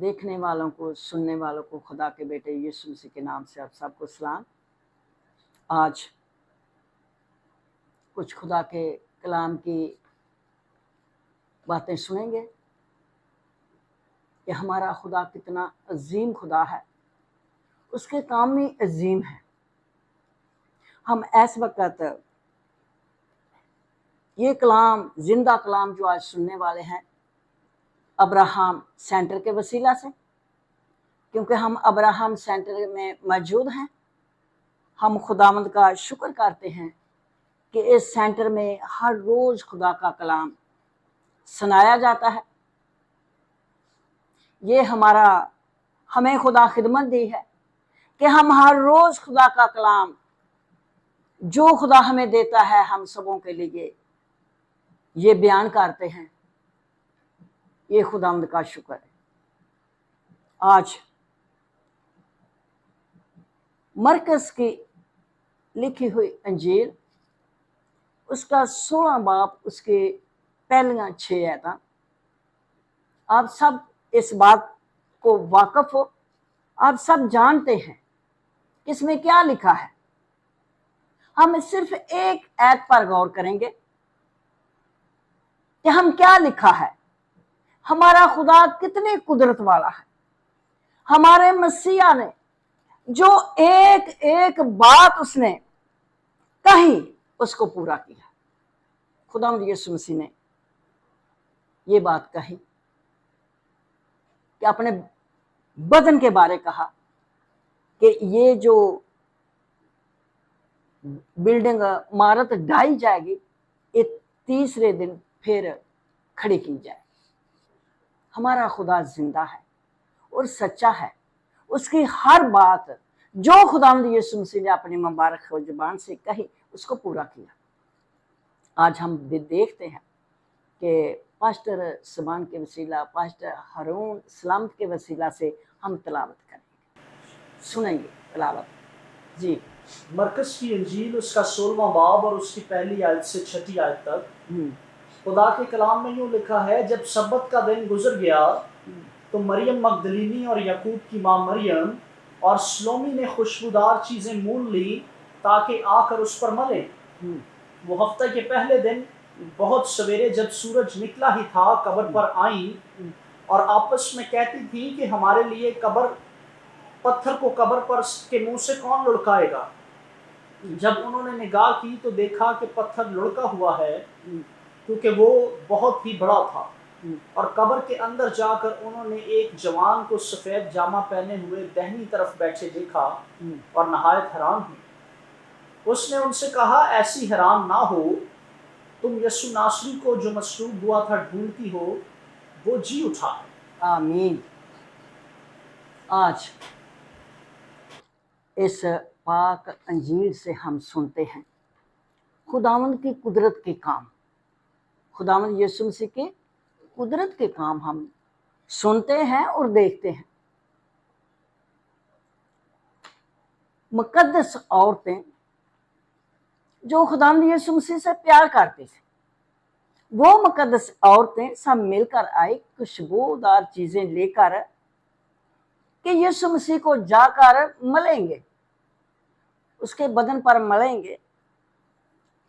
देखने वालों को, सुनने वालों को खुदा के बेटे यीशु मसीह के नाम से आप सबको सलाम। आज कुछ खुदा के कलाम की बातें सुनेंगे कि हमारा खुदा कितना अजीम खुदा है, उसके काम भी अजीम है। हम इस वक्त ये कलाम, जिंदा कलाम जो आज सुनने वाले हैं, अब्राहम सेंटर के वसीला से, क्योंकि हम अब्राहम सेंटर में मौजूद हैं। हम खुदावंद का शुक्र करते हैं कि इस सेंटर में हर रोज़ खुदा का कलाम सुनाया जाता है। ये हमें खुदा खिदमत दी है कि हम हर रोज़ खुदा का कलाम जो खुदा हमें देता है हम सबों के लिए ये बयान करते हैं। ये खुदावंद का शुक्र है। आज मरकस की लिखी हुई अंजील, उसका 16 बाब, उसके पहलियां 6 आयतां। आप सब इस बात को वाकफ हो, आप सब जानते हैं इसमें क्या लिखा है। हम सिर्फ एक आयत पर गौर करेंगे कि हम क्या लिखा है। हमारा खुदा कितनी कुदरत वाला है। हमारे मसीहा ने जो एक एक बात उसने कही उसको पूरा किया। खुदावंद यीशु मसीह ने ये बात कही कि अपने बदन के बारे कहा कि ये जो बिल्डिंग इमारत ढाई जाएगी, ये तीसरे दिन फिर खड़ी की जाए। हमारा खुदा जिंदा है और सच्चा है। उसकी हर बात जो खुदावंद यीशु मसीह ने अपनी मुबारक जुबान से कही उसको पूरा किया। आज हम देखते हैं कि पास्टर सबान के वसीला, पास्टर हारून सलामत के वसीला से हम तलावत करेंगे, सुनेंगे तलावत जी। मरकस की अंजील, उसका 16वां बाब और उसकी पहली आयत से 6 आयत तक खुदा के कलाम में यूँ लिखा है, जब सब्बत का दिन गुजर गया तो मरियम मगदलीनी और याकूब की माँ मरियम और सलोमी ने खुशबूदार चीज़ें मूल ली ताकि आकर उस पर मले। वो हफ्ते के पहले दिन बहुत सवेरे जब सूरज निकला ही था कब्र पर आई और आपस में कहती थी कि हमारे लिए पत्थर को कब्र पर के मुंह से कौन लुढ़काएगा। जब उन्होंने निगाह की तो देखा कि पत्थर लुढ़का हुआ है, क्योंकि वो बहुत ही बड़ा था। और कब्र के अंदर जाकर उन्होंने एक जवान को सफ़ेद जामा पहने हुए दाहिनी तरफ बैठे देखा और नहायत हैरान हुई। उसने उनसे कहा, ऐसी हैरान ना हो, तुम यीशु नासरी को जो मसलूब हुआ था ढूंढती हो, वो जी उठा है। आमीन। आज इस पाक अंजील से हम सुनते हैं खुदावंद की कुदरत के काम, खुदावंद यीशु मसीह के कुदरत के काम हम सुनते हैं और देखते हैं। मुकद्दस औरतें जो खुदावंद यीशु मसीह से प्यार करती थी, वो मुकद्दस औरतें सब मिलकर आई खुशबूदार चीजें लेकर कि यीशु मसीह को जाकर मलेंगे, उसके बदन पर मलेंगे।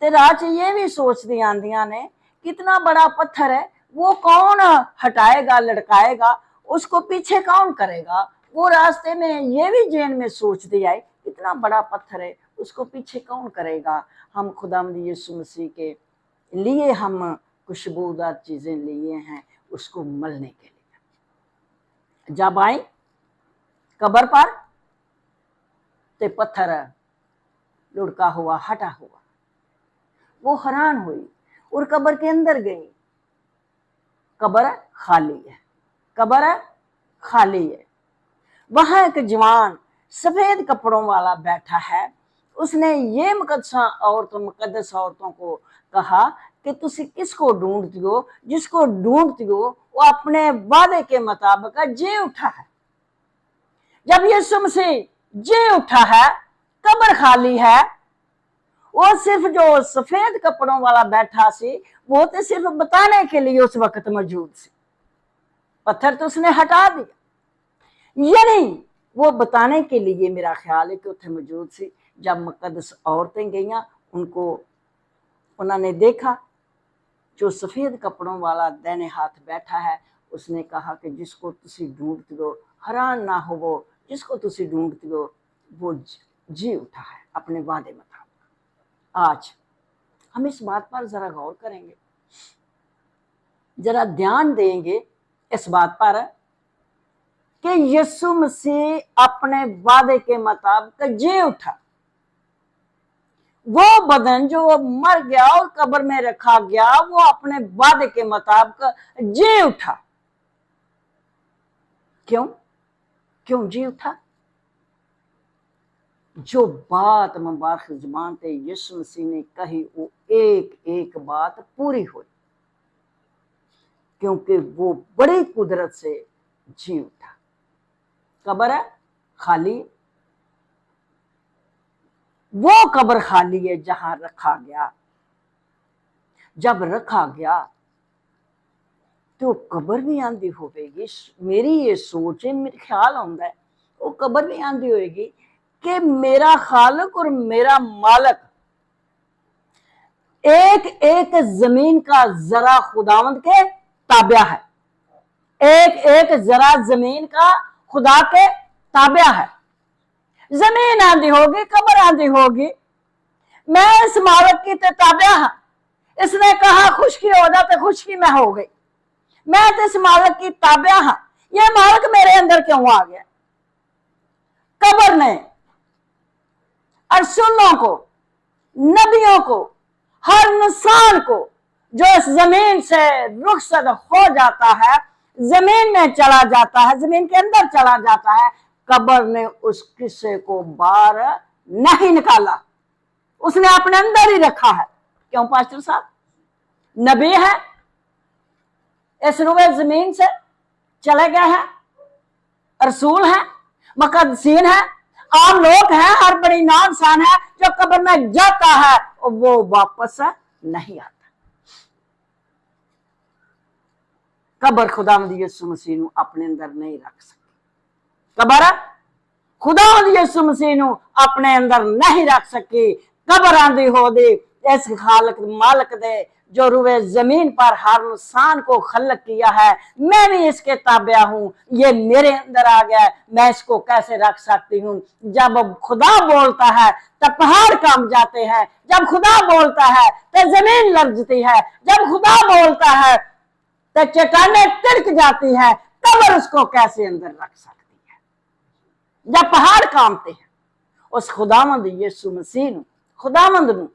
ते राज ये भी सोच दी आंदियां ने कितना बड़ा पत्थर है, वो कौन हटाएगा, लटकाएगा, उसको पीछे कौन करेगा। वो रास्ते में ये भी जेन में सोचती आई इतना बड़ा पत्थर है, उसको पीछे कौन करेगा। हम खुदावंद यीशु मसीह के लिए हम खुशबूदार चीज़ें लिए हैं उसको मलने के लिए। जब आई कब्र पर ते पत्थर लुढ़का हुआ, हटा हुआ, वो हैरान हुई और कब्र के अंदर गई। कब्र खाली है, कब्र खाली है। वहां एक जवान सफेद कपड़ों वाला बैठा है। उसने ये मुकद्दस औरतों को कहा कि तुसी किसको ढूंढती हो। जिसको ढूंढती हो वो अपने वादे के मुताबिक जी उठा है। जब यीशु मसीह जी उठा है, कब्र खाली है। वो सिर्फ जो सफेद कपड़ों वाला बैठा सी, वो तो सिर्फ बताने के लिए उस वक्त मौजूद सी। पत्थर तो उसने हटा दिया, یعنی وہ بتانے کے لیے میرا خیال ہے کہ اتنے موجود سی جب مقدس عورتیں گئیاں ان کو انہوں نے دیکھا جو سفید کپڑوں والا دائنے ہاتھ بیٹھا ہے، اس نے کہا کہ جس کو تسی ڈھونڈتے ہو حیران نہ ہو، وہ جس کو تسی ڈھونڈتے ہو وہ جی اٹھا ہے اپنے وعدے مطابق۔ آج ہم اس بات پر ذرا غور کریں گے، ذرا دھیان دیں گے اس بات پر کہ یسوع مسیح اپنے وعدے کے مطابق جی اٹھا۔ وہ بدن جو مر گیا اور قبر میں رکھا گیا وہ اپنے وعدے کے مطابق جی اٹھا۔ کیوں جی اٹھا؟ جو بات مبارک زبان تے یسوع مسیح نے کہی وہ ایک ایک بات پوری ہوئی، کیونکہ وہ بڑی قدرت سے جی اٹھا۔ قبر ہے خالی، وہ قبر خالی ہے جہاں رکھا گیا۔ جب رکھا گیا تو قبر بھی آندھی ہوئے گی۔ میری یہ سوچ ہے، میرے خیال آتا ہے وہ قبر بھی آندھی ہوئے گی کہ میرا خالق اور میرا مالک ایک ایک زمین کا ذرا خداوند کے تابع ہے، ایک ایک ذرا زمین کا خدا کے تابع ہے۔ زمین آندھی ہوگی، قبر آندھی ہوگی، میں اس مالک کی تابع ہاں۔ اس نے کہا خشکی ہو جاتے، خشکی میں ہو گئی۔ میں تو اس مالک کی تابع ہاں، یہ مالک میرے اندر کیوں آ گیا؟ قبر نے رسولوں کو، نبیوں کو، ہر انسان کو جو اس زمین سے رخصت ہو جاتا ہے، زمین میں چلا جاتا ہے، زمین کے اندر چلا جاتا ہے، قبر نے اس قصے کو باہر نہیں نکالا، اس نے اپنے اندر ہی رکھا ہے۔ کیوں پاسٹر صاحب؟ نبی ہے، اس روئے زمین سے چلے گئے ہیں، رسول ہیں، مقدسین ہیں، عام لوگ ہیں، ہر بڑی انسان ہے جو قبر میں جاتا ہے وہ واپس نہیں آتا۔ قبر خداوند یسوع مسیح نو اپنے اندر نہیں رکھ سکی، قبر خداوند یسوع مسیح نو اپنے اندر نہیں رکھ سکی۔ قبر آندھی ہو دی اس خالق مالک دے جو روئے زمین پر ہر انسان کو خلق کیا ہے، میں بھی اس کے تابع ہوں، یہ میرے اندر آ گیا ہے، میں اس کو کیسے رکھ سکتی ہوں؟ جب خدا بولتا ہے تو پہاڑ کانپ جاتے ہیں، جب خدا بولتا ہے تو زمین لرزتی ہے، جب خدا بولتا ہے تو چٹانیں تڑک جاتی ہیں، قبر اس کو کیسے اندر رکھ سکتی ہے؟ جب پہاڑ کانپتے ہیں اس خداوند یسوع مسیح نو، خداوند نو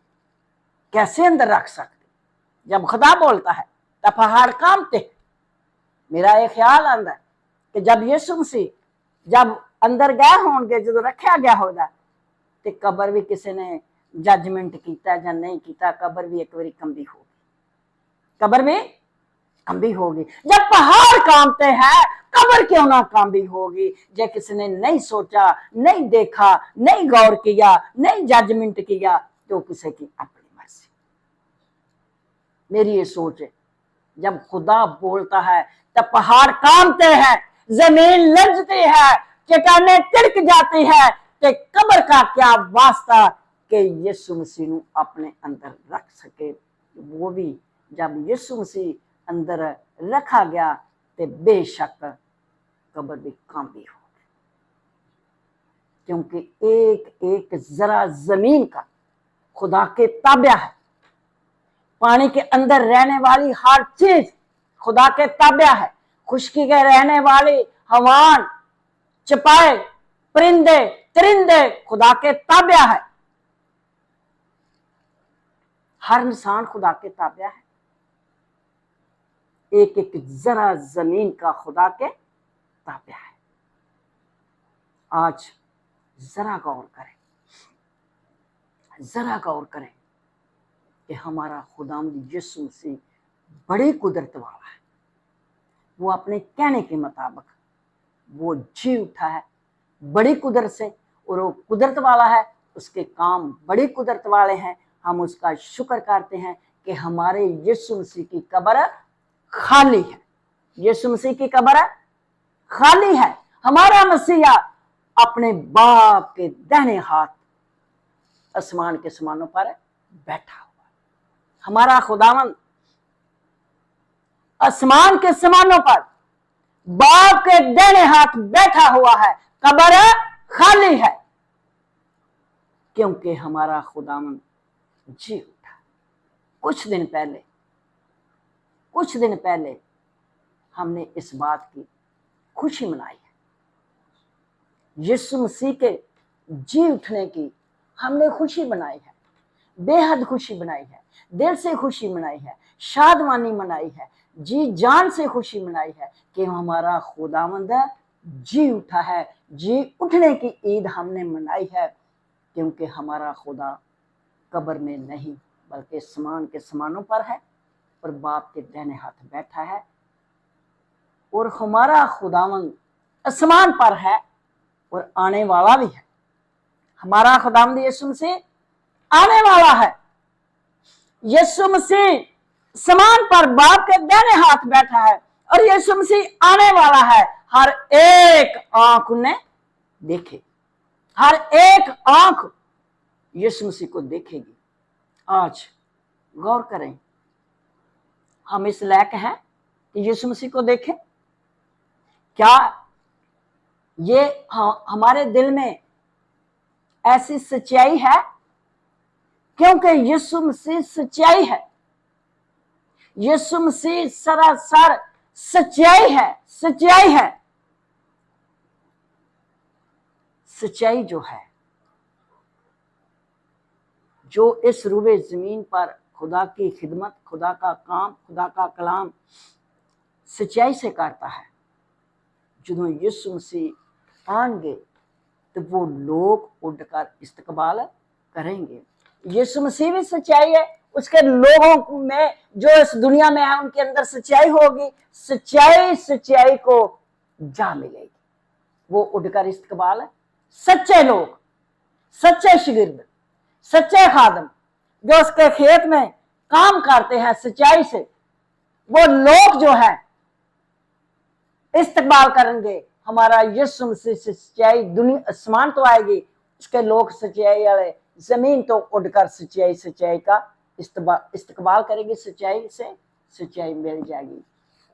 کیسے اندر رکھ سکتے؟ جب خدا بولتا ہے تو پہاڑ کانپتے ہیں۔ میرا یہ خیال آتا ہے کہ جب یسوع مسیح جب اندر گئے ہوں گے، جب رکھا گیا ہوگا تو قبر بھی کسی نے ججمنٹ کیتا یا نہیں کیتا، قبر بھی ایک باری کمبی ہوگی، قبر بھی کمبی ہوگی۔ جب پہاڑ کانپتے ہیں قبر کیوں نہ کامبی ہوگی؟ جے کسی نے نہیں سوچا، نہیں دیکھا، نہیں غور کیا، نہیں ججمنٹ کیا تو کسی کی اپنی مرضی۔ میری یہ سوچ ہے جب خدا بولتا ہے تو پہاڑ کانپتے ہیں، زمین لرزتی ہے، چٹانیں تڑک جاتی ہے، کہ قبر کا کیا واسطہ کہ یسوع مسیح نو اپنے اندر رکھ سکے۔ وہ بھی جب یسوع مسیح اندر رکھا گیا تو بے شک قبر بھی کامبی ہو گئی، کیونکہ ایک ایک ذرا زمین کا خدا کے تابع ہے۔ پانی کے اندر رہنے والی ہر چیز خدا کے تابع ہے، خشکی کے رہنے والی حیوان، چپائے، پرندے، ترندے خدا کے تابع ہے۔ ہر انسان خدا کے تابع ہے، ایک ایک ذرا زمین کا خدا کے تابع ہے۔ آج ذرا غور کریں، ذرا غور کریں کہ ہمارا خداوند یسوع مسیح بڑی قدرت والا ہے۔ وہ اپنے کہنے کے مطابق وہ جی اٹھا ہے بڑی قدرت سے، اور وہ قدرت والا ہے، اس کے کام بڑی قدرت والے ہیں۔ ہم اس کا شکر کرتے ہیں کہ ہمارے یسوع مسیح کی قبر خالی ہے۔ یسوع مسیح کی قبر خالی ہے، हमारा मसीहा अपने बाप के दाहिने हाथ आसमान के समानों पर बैठा हुआ है। हमारा खुदावंद आसमान के समानों पर बाप के दाहिने हाथ बैठा हुआ है, कब्र खाली है, क्योंकि हमारा खुदावंद जी उठा। कुछ दिन पहले हमने इस बात की खुशी मनाई है। यीशु मसीह के जी उठने की हमने खुशी मनाई है, बेहद खुशी मनाई है, दिल से खुशी मनाई है, शादमानी मनाई है, जी जान से खुशी मनाई है कि हमारा खुदावंद जी उठा है। जी उठने की ईद हमने मनाई है, क्योंकि हमारा खुदा कब्र में नहीं बल्कि आसमान के समानों पर है और बाप के दाहिने हाथ बैठा है। और हमारा खुदावंद आसमान पर है और आने वाला भी है। हमारा खुदावंद यीशु मसीह आने वाला है। यीशु मसीह आसमान पर बाप के दाहिने हाथ बैठा है और यीशु मसीह आने वाला है। हर एक आंख उन्हें देखे, हर एक आंख यीशु मसीह को देखेगी। आज गौर करें, हम इस लायक हैं कि यीशु मसीह को देखें? क्या ये हमारे दिल में ऐसी सच्चाई है? क्योंकि यीशु मसीह सच्चाई है। यीशु मसीह सरासर सच्चाई है। सच्चाई जो है, जो इस रूबे जमीन पर खुदा की खिदमत, खुदा का काम, खुदा का कलाम सच्चाई से करता है, ਜਦੋਂ यीशु मसीह आएंगे तो वो लोग उठकर इस्तकबाल करेंगे। यीशु मसीह भी सच्चाई है, उसके लोगों में जो इस दुनिया में है उनके अंदर सच्चाई होगी। सच्चाई को जा मिलेगी, वो उठकर इस्तकबाल सच्चे लोग, सच्चे शिगिर्द, सच्चे खादम जो उसके खेत में काम करते हैं सच्चाई से, वो लोग जो है इस्तकबाल करेंगे। हमारा यीशु मसीह से सच्चाई दुनिया आसमान तो आएगी, उसके लोग सच्चाई वाले जमीन तो उड़कर सच्चाई का इस्तकबाल करेंगे। सच्चाई से सच्चाई मिल जाएगी।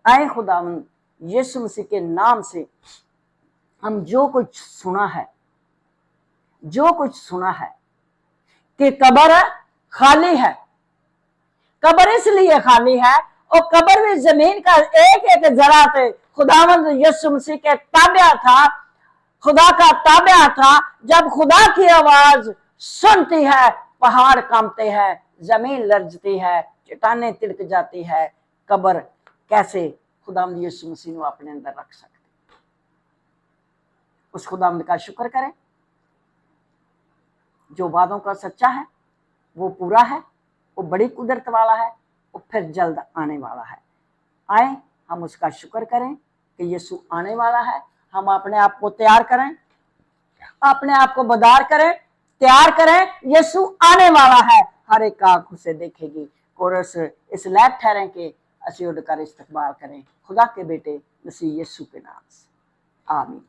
आए खुदावंद यीशु मसीह के नाम से हम जो कुछ सुना है कि कब्र खाली है, कब्र इसलिए खाली है और कब्र भी जमीन का एक जरा थे खुदावंद यीशु मसीह के ताबे था, खुदा का ताबे था। जब खुदा की आवाज सुनती है पहाड़ कांपते हैं, जमीन लरजती है, चट्टानें तिड़क जाती है। कब्र कैसे खुदावंद यीशु मसीह को अपने अंदर रख सकते? उस खुदावंद का शुक्र करें जो वादों का सच्चा है, वो पूरा है, वो बड़ी कुदरत वाला है, वो फिर जल्द आने वाला है। आए हम उसका शुक्र करें कि यीशु आने वाला है। हम अपने आप को तैयार करें, अपने आप को बदार करें, तैयार करें। यीशु आने वाला है, हर एक आंख उसे देखेगी। कोरस इस लायक ठहरें कि असी उड़कर इस्तकबाल करें खुदा के बेटे मसीह यीशु के नाम से। आमीन।